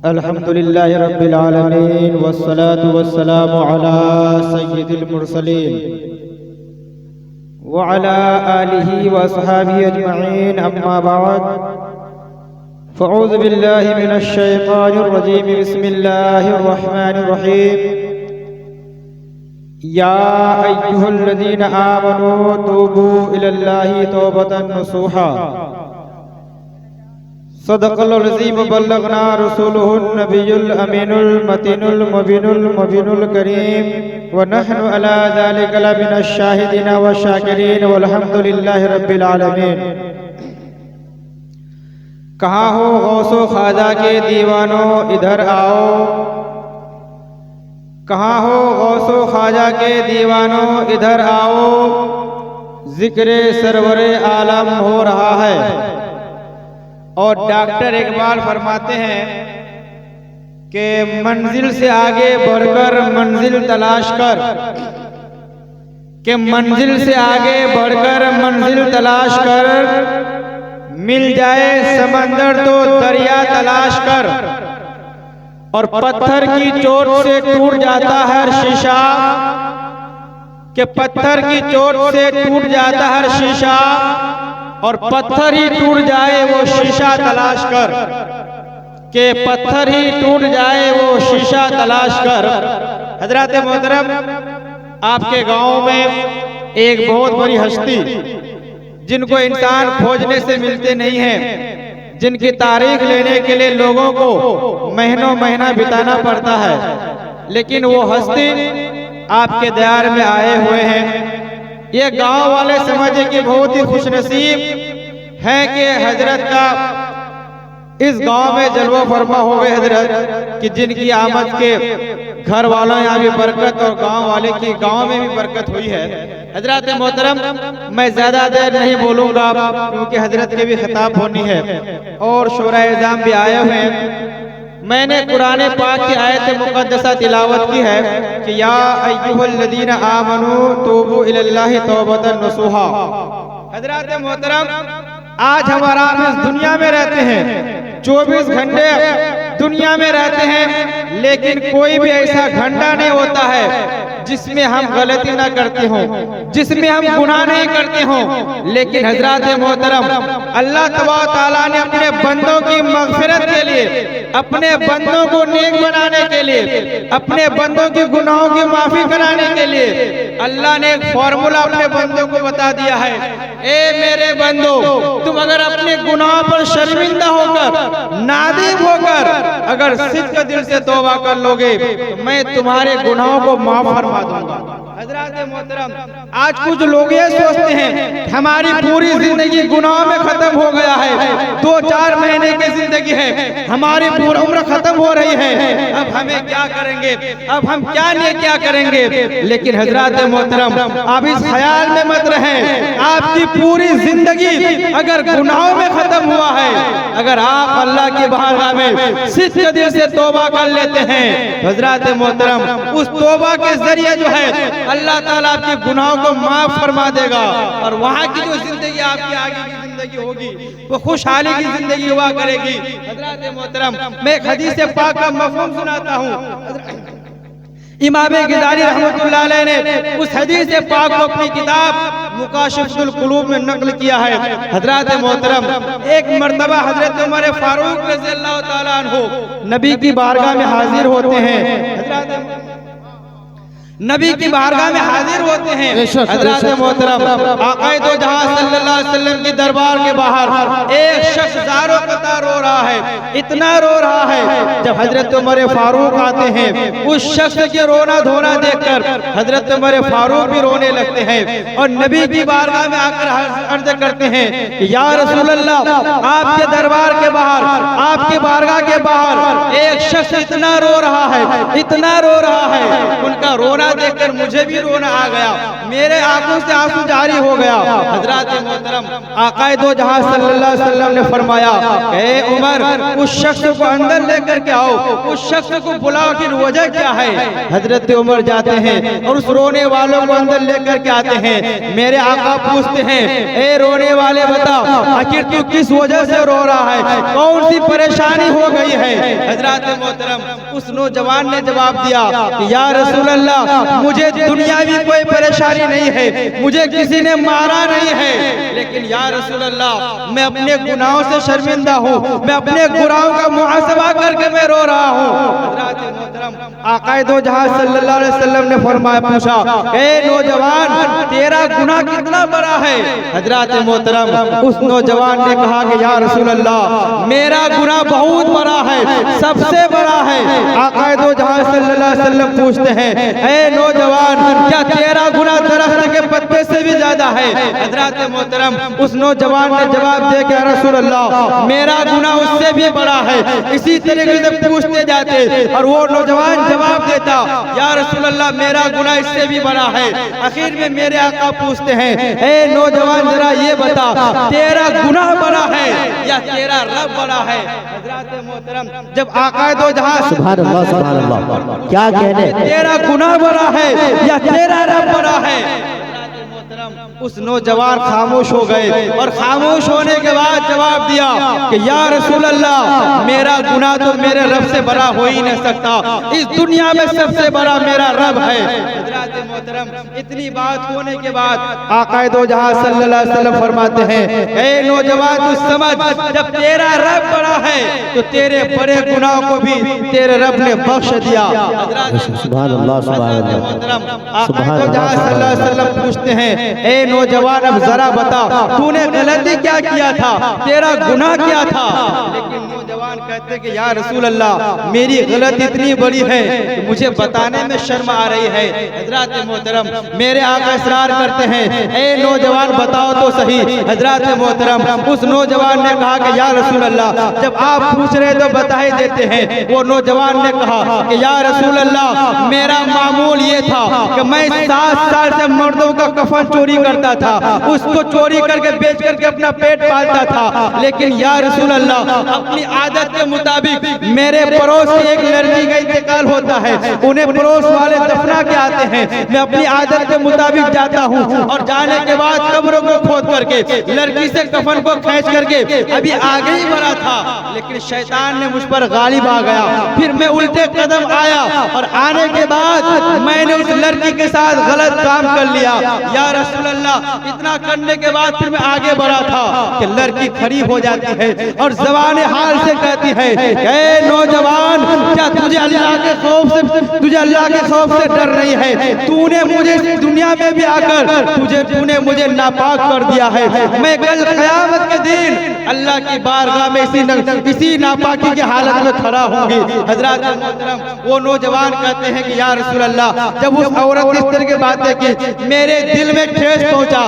अल्हम्दुलिल्लाहि रब्बिल आलमीन वस्सलातु वस्सलामु अला सय्यिदिल मुरसलीन व अला आलिहि व अस्हाबिहि अजमईन अम्मा बाद फ़अऊज़ु बिल्लाहि मिनश शैतानिर रजीम बिस्मिल्लाहिर रहमानिर रहीम या अय्युहल्लज़ीना आमनू तूबू इलल्लाहि तौबतन नसूहा सदक़ल्लाहुल अज़ीम बल्लगना रसूलुहुन नबियुल अमीनुल मतीनुल मुबीनुल करीम व नहनु अला ज़ालिका लमिनश शाहिदीन व शाकिरीन वल्हम्दुलिल्लाहि रब्बिल आलमीन। कहाँ हो गौसो ख्वाजा के दीवानों इधर आओ, कहाँ हो गौसो ख्वाजा के दीवानों इधर आओ, जिक्र सरवरे आलम हो रहा है। और डॉक्टर इकबाल फरमाते हैं कि मंजिल से आगे बढ़कर मंजिल तलाश कर, कि मंजिल से आगे बढ़कर मंजिल तलाश कर, मिल जाए समंदर तो दरिया तलाश कर। और पत्थर की चोट से टूट जाता है शीशा, कि पत्थर की चोट से टूट जाता है शीशा, और पत्थर ही टूट जाए वो शीशा तलाश कर, के पत्थर ही टूट जाए वो शीशा तलाश कर। हजरत मोहतरम, आपके गांव में एक बहुत बड़ी हस्ती जिनको इंसान खोजने से मिलते नहीं हैं, जिनकी तारीख लेने के लिए लोगों को महीनों महीना बिताना पड़ता है, लेकिन वो हस्ती आपके दयार में आए हुए हैं। ये गांव वाले समझे कि बहुत ही खुशनसीब है कि हजरत का इस गांव में जलवा फरमा हो गए हजरत, कि जिनकी आमद के घर वालों यहाँ भी बरकत और गांव वाले की गांव में भी बरकत हुई है। हजरत मोहतरम, मैं ज्यादा देर नहीं बोलूंगा क्योंकि हजरत के भी खिताब होनी है और शोरा इज़ाम भी आए हुए हैं। मैंने कुरान पाक की आयत मुक़द्दसा तिलावत की है कि या अय्युहल्लज़ीना आमनू तूबू इलल्लाहि तौबतन नसूहा। हजरत मोहतरम, आज हमारा आप इस दुनिया में रहते हैं, 24 घंटे दुनिया में रहते हैं, लेकिन कोई भी ऐसा घंटा नहीं होता है जिसमें हम गलती ना करते हों, जिसमें हम गुनाह नहीं करते हों। लेकिन हजरत मोहतरम, अल्लाह तबारक तआला ने अपने बंदों की मग़फ़िरत के लिए, अपने बंदों को नेक बनाने के लिए, अपने बंदों के गुनाहों की माफी कराने के लिए अल्लाह ने एक फॉर्मूला अपने बंदों को बता दिया है। ए मेरे बंदो, तुम अगर अपने गुनाह पर शर्मिंदा होकर, नादिम होकर अगर सिद्क़ दिल से तौबा कर लोगे तो मैं तुम्हारे गुनाहों को माफ फरमा दूंगा। हजरत मोहतरम, आज कुछ लोग ये सोचते हैं हमारी पूरी जिंदगी गुनाह में खत्म हो गया है, 2-4 महीने की जिंदगी है, हमारी पूरी उम्र खत्म हो रही है, अब हमें क्या करेंगे, अब हम क्या करेंगे। लेकिन हजरत मोहतरम, आप इस ख्याल में मत रहें, आपकी पूरी जिंदगी अगर गुनाहों में खत्म हुआ है, अगर आप अल्लाह की बारगाह में सिद्क़ दिल से तौबा कर लेते हैं, हजरत मोहतरम, उस तौबा के जरिए जो है अल्लाह ताला आपके गुनाहों को माफ फरमा देगा और वहाँ की जो जिंदगी आपकी आगे की जिंदगी होगी वो खुशहाली की जिंदगी हुआ करेगी। हजरत मोहतरम, मैं एक हदीस पाक का मफ़हूम सुनाता हूँ। इमाम ग़ज़ाली रहमतुल्लाह अलैह ने उस हदीस पाक को अपनी किताब मुकाशिफुल क़ुलूब में नक़ल किया है। हजरत मोहतरम, एक मर्तबा हजरत उमर फारूक रज़ियल्लाहु ताला अन्हु नबी की बारगाह में हाजिर होते हैं, नबी की बारगाह में हाजिर होते हैं। हजरत मोहतरम, आक़ाए दो जहां सल्लल्लाहु अलैहि वसल्लम की दरबार के बाहर एक शख्स ज़ारो कतार रो रहा है, इतना रो रहा है। जब हजरत उमर फारूक आते हैं, उस शख्स के रोना धोना देखकर हजरत उमर फारूक भी रोने लगते हैं और नबी की बारगाह में आकर अर्ज करते हैं कि या रसूल अल्लाह, आपके दरबार के बाहर, आपकी बारगाह के बाहर एक शख्स इतना रो रहा है, इतना रो रहा है, उनका रोना रोना देखकर मुझे भी रोना आ गया, मेरे आंखों से आंसू जारी हो गया। हजरत मोहतरम आकाए दो जहां सल्लल्लाहु अलैहि वसल्लम ने फरमाया, ए उमर, उस शख्स को अंदर लेकर के आओ, उस शख्स को बुलाओ कि वजह क्या है। हजरत उमर जाते हैं और उस रोने वालों को अंदर लेकर के आते हैं। मेरे आका पूछते हैं, ए रोने वाले बता, आखिर तू किस वजह से रो रहा है, कौन सी परेशानी हो गई है। हजरत मोहतरम उस नौजवान ने जवाब दिया कि या रसूल अल्लाह, मुझे दुनियावी कोई परेशानी नहीं है, मुझे किसी ने मारा नहीं है, लेकिन या रसूल अल्लाह मैं अपने गुनाहों से शर्मिंदा हूँ, मैं अपने गुनाहों का मुहासबा करके मैं रो रहा हूँ। हजरत मोहतरम आकाए दो जहां सल्लल्लाहु अलैहि वसल्लम ने फरमाया, पूछा, ए नौजवान, तेरा गुनाह कितना बड़ा है। हजरत मोहतरम उस नौजवान ने कहा कि या रसूल अल्लाह, मेरा गुनाह बहुत बड़ा है, सबसे बड़ा है। आकाए दो जहां सल्लल्लाहु अलैहि वसल्लम पूछते हैं, ए नौजवान, क्या तेरा गुनाह दरख्त के पत्ते से भी ज्यादा है। हजरत मोहतरम उस नौजवान ने जवाब दिया कि रसूल अल्लाह, मेरा गुनाह उससे भी बड़ा है। इसी तरीके से पूछते जाते और वो नौजवान जवाब देता, या रसूल अल्लाह, मेरा गुनाह इससे भी बड़ा है। आखिर में मेरे आका पूछते हैं, ए नौजवान, जरा ये बता, तेरा गुनाह बड़ा है या तेरा रब बड़ा है। हजरत मोहतरम जब आका दो जहां सुभान अल्लाह, क्या कहने, तेरा गुनाह बड़ा है या तेरा रब बड़ा है। उस नौजवान खामोश हो गए और खामोश होने के बाद जवाब दिया कि या रसूल अल्लाह, मेरा गुनाह तो मेरे रब से बड़ा हो ही नहीं सकता, इस दुनिया में सबसे बड़ा मेरा रब है। हजरत मोहतरम इतनी बात होने के बाद आकाए दो जहां सल्लल्लाहु अलैहि वसल्लम फरमाते हैं, ए नौजवान, तू समझ, जब तेरा रब बड़ा है तो तेरे बड़े गुनाह को भी तेरे रब ने बख्श दिया। सुभान अल्लाह, सुभान अल्लाह, सुभान अल्लाह। पूछते हैं, ए नौजवान, अब जरा बता, तूने गलती क्या किया था, तेरा गुनाह क्या था। लेकिन नौजवान कहते कि या रसूल अल्लाह, मेरी गलती इतनी बड़ी है कि मुझे बताने में शर्म आ रही है। हजरत मोहतरम मेरे आका इसरार करते हैं, ए नौजवान, बताओ तो सही। हजरत मोहतरम उस नौजवान ने कहा कि या रसूल अल्लाह, जब आप पूछ रहे तो बता ही देते हैं। वो नौजवान ने कहा कि या रसूल अल्लाह, मेरा मामूल ये था कि मैं 7 साल से मर्दों का कफन चोरी करता था, उसको चोरी करके बेच करके अपना पेट पालता था। लेकिन या रसूल अल्लाह, अपनी आदत के मुताबिक मेरे पड़ोस की एक लड़की का इंतकाल होता है, उन्हें पड़ोस वाले दफना के आते हैं, मैं अपनी आदत के मुताबिक जाता हूँ और जाने के बाद कब्रों को खोद करके लड़की से कफन को खींच करके अभी आगे ही बढ़ा था, लेकिन शैतान ने मुझ पर गालिब आ गया। फिर मैं उल्टे कदम आया और आने के बाद मैंने उस लड़की के साथ गलत काम कर लिया। या रसूल अल्लाह, इतना करने के बाद फिर मैं आगे बढ़ा था कि लड़की खड़ी हो जाती है और ज़बान हाल से कहती है, ए नौजवान, क्या तुझे अल्लाह के खौफ से डर नहीं है। तूने मुझे दुनिया में भी आकर तूने मुझे नापाक कर दिया है। मैं कल क़यामत के दिन अल्लाह की बारगाह में इसी नापाकी की हालत में खड़ा होंगी। हजरत मोहतरम वो नौजवान कहते हैं कि या रसूल अल्लाह, जब उस औरत इस तरह की बातें की, मेरे दिल में ठेस पहुंचा,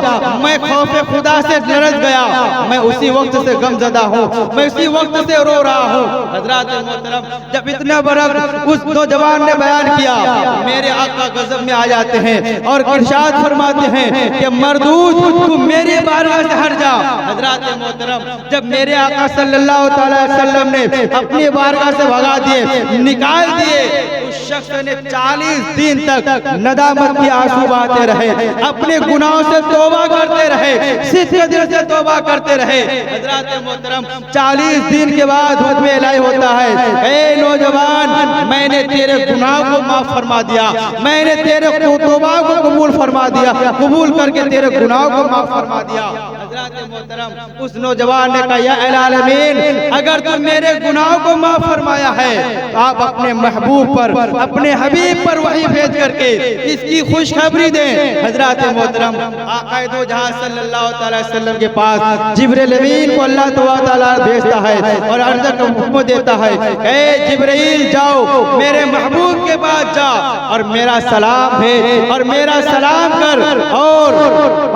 मैं खौफ खुदा से लरज़ गया, मैं उसी वक्त से गमज़दा हूँ, मैं उसी वक्त से रो रहा हूँ। हजरत मोहतरम जब इतना बड़ा उस नौजवान ने बयान किया, मेरे आका गज़ब में आ जाते हैं और इरशाद फरमाते हैं कि मरदूद, तू मेरी बारगाह से हट जा। हजरत मोहतरम जब मेरे आका सल्लल्लाहु अलैहि वसल्लम ने अपनी बारगाह से भगा दिए, निकाल दिए, उस शख्स ने 40 दिन तक नदामत के आंसू बहाते रहे, अपने गुनाहों से तौबा करते रहे, सिद्ध दिल से तौबा करते रहे। हजरत मोहतरम 40 दिन के बाद हुक्म इलाही होता है, ए नौजवान, मैंने तेरे गुनाह को माफ फरमा दिया, मैंने तेरे तौबा को कबूल फरमा दिया, कबूल करके तेरे गुनाह को माफ फरमा दिया। हजरत मोहतरम उस नौजवान ने कहा, या आलमीन, अगर तुम मेरे गुनाहों को माफ फरमाया है, आप अपने महबूब पर, अपने हबीब पर वही भेज करके इसकी खुशखबरी दें। हजरत मोहतरम आका दो जहां सल्लल्लाहु अलैहि वसल्लम के पास जिब्रील अमीन को अल्लाह तआला भेजता है और अर्ज़ का हुक्म देता है, ए जिब्रील, जाओ मेरे महबूब के पास जा और मेरा सलाम भेज और मेरा सलाम कर। और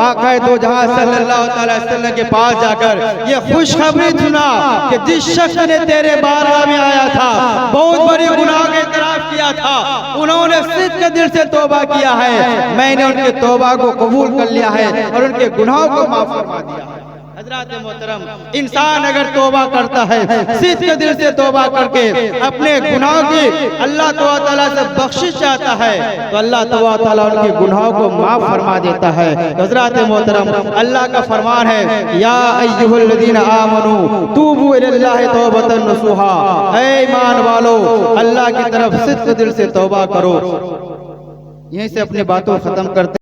आका दो जहां सल्लल्लाहु अलैहि वसल्लम के पास जाकर ये खुशखबरी सुना कि जिस शख्स ने तेरे बारगाह में आया था, बहुत बड़ी गुनाह का इतराफ किया किया था, उन्होंने सिद्क दिल से तौबा किया है, मैंने उनके तौबा को कबूल कर लिया है और उनके गुनाहों को माफ फरमा दिया है। हज़रात मोहतरम, इंसान अगर तौबा करता है, सिद्क दिल से तौबा करके अपने गुनाहों की अल्लाह ताला से बख्शिश चाहता है, तो अल्लाह ताला उनके गुनाहों को माफ फरमा देता है। हज़रात मोहतरम, अल्लाह का फरमान है, या अय्युहल्लज़ीना आमनू तूबू इलल्लाहि तौबतन नसूहा, ऐ ईमान वालो अल्लाह की तरफ सिद्क दिल से तौबा करो। यहीं से अपनी बातों खत्म करते